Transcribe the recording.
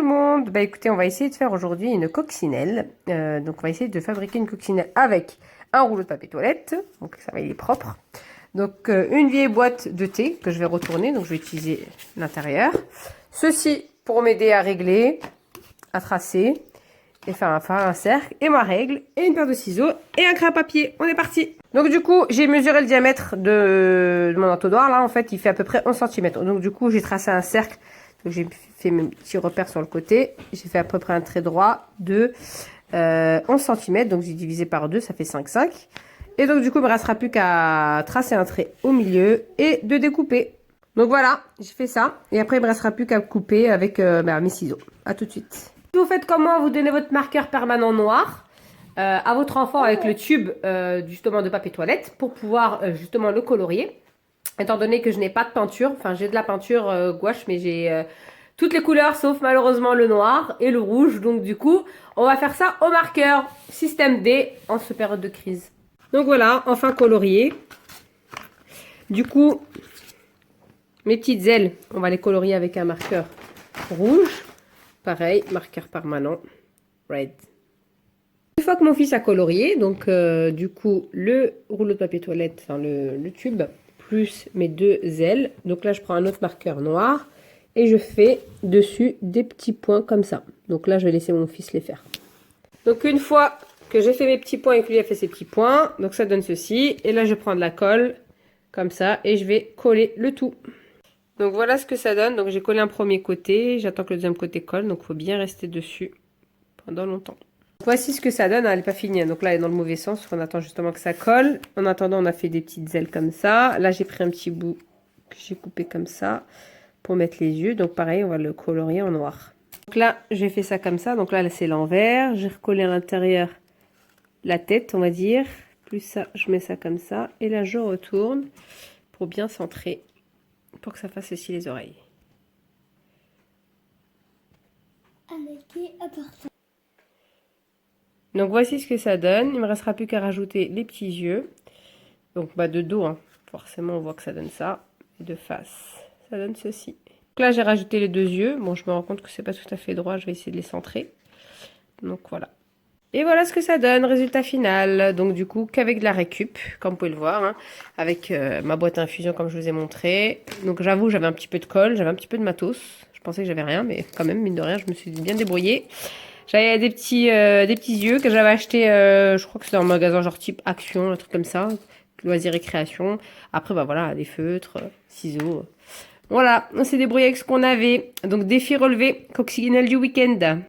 Tout le monde, bah écoutez, on va essayer de faire aujourd'hui une coccinelle. Donc on va essayer de fabriquer une coccinelle avec un rouleau de papier toilette. Donc ça va, il est propre. Donc une vieille boîte de thé que je vais retourner. Donc je vais utiliser l'intérieur. Ceci pour m'aider à régler, à tracer et faire un cercle. Et ma règle, et une paire de ciseaux et un crayon à papier. On est parti. Donc du coup, j'ai mesuré le diamètre de mon entonnoir. Là, en fait, il fait à peu près 11 cm. Donc du coup, j'ai tracé un cercle. Donc j'ai fait mes petits repères sur le côté. J'ai fait à peu près un trait droit de 11 cm. Donc j'ai divisé par 2, ça fait 5,5. Et donc du coup, il ne me restera plus qu'à tracer un trait au milieu et de découper. Donc voilà, j'ai fait ça. Et après, il ne me restera plus qu'à couper avec mes ciseaux. A tout de suite. Vous faites comment? Vous donnez votre marqueur permanent noir à votre enfant avec le tube justement de papier toilette pour pouvoir justement le colorier. Étant donné que je n'ai pas de peinture, enfin j'ai de la peinture gouache, mais j'ai toutes les couleurs sauf malheureusement le noir et le rouge. Donc du coup, on va faire ça au marqueur système D en cette période de crise. Donc voilà, enfin colorié. Du coup, mes petites ailes, on va les colorier avec un marqueur rouge. Pareil, marqueur permanent, red. Une fois que mon fils a colorié, donc du coup le rouleau de papier toilette, enfin le tube, plus mes deux ailes. Donc là je prends un autre marqueur noir et je fais dessus des petits points comme ça. Donc là je vais laisser mon fils les faire. Donc une fois que j'ai fait mes petits points et que lui a fait ses petits points, donc ça donne ceci. Et là je prends de la colle comme ça et je vais coller le tout. Donc voilà ce que ça donne. Donc j'ai collé un premier côté, j'attends que le deuxième côté colle. Donc il faut bien rester dessus pendant longtemps. Voici ce que ça donne, elle n'est pas finie, donc là elle est dans le mauvais sens, on attend justement que ça colle. En attendant, on a fait des petites ailes comme ça. Là j'ai pris un petit bout que j'ai coupé comme ça pour mettre les yeux. Donc pareil, on va le colorier en noir. Donc là j'ai fait ça comme ça, donc là c'est l'envers. J'ai recollé à l'intérieur la tête, on va dire. Plus ça, je mets ça comme ça. Et là je retourne pour bien centrer, pour que ça fasse aussi les oreilles. Donc voici ce que ça donne. Il ne me restera plus qu'à rajouter les petits yeux. Donc bah de dos, hein. Forcément on voit que ça donne ça. Et de face, ça donne ceci. Donc là j'ai rajouté les deux yeux. Bon, je me rends compte que c'est pas tout à fait droit. Je vais essayer de les centrer. Donc voilà. Et voilà ce que ça donne, résultat final. Donc du coup qu'avec de la récup, comme vous pouvez le voir, hein, avec ma boîte à infusion comme je vous ai montré. Donc j'avoue j'avais un petit peu de colle, j'avais un petit peu de matos. Je pensais que j'avais rien, mais quand même mine de rien je me suis bien débrouillée. J'avais des petits yeux que j'avais achetés, je crois que c'était dans un magasin genre type Action, un truc comme ça, loisirs et création. Après, bah voilà, des feutres, ciseaux. Voilà, on s'est débrouillé avec ce qu'on avait. Donc défi relevé, coccinelle du week-end.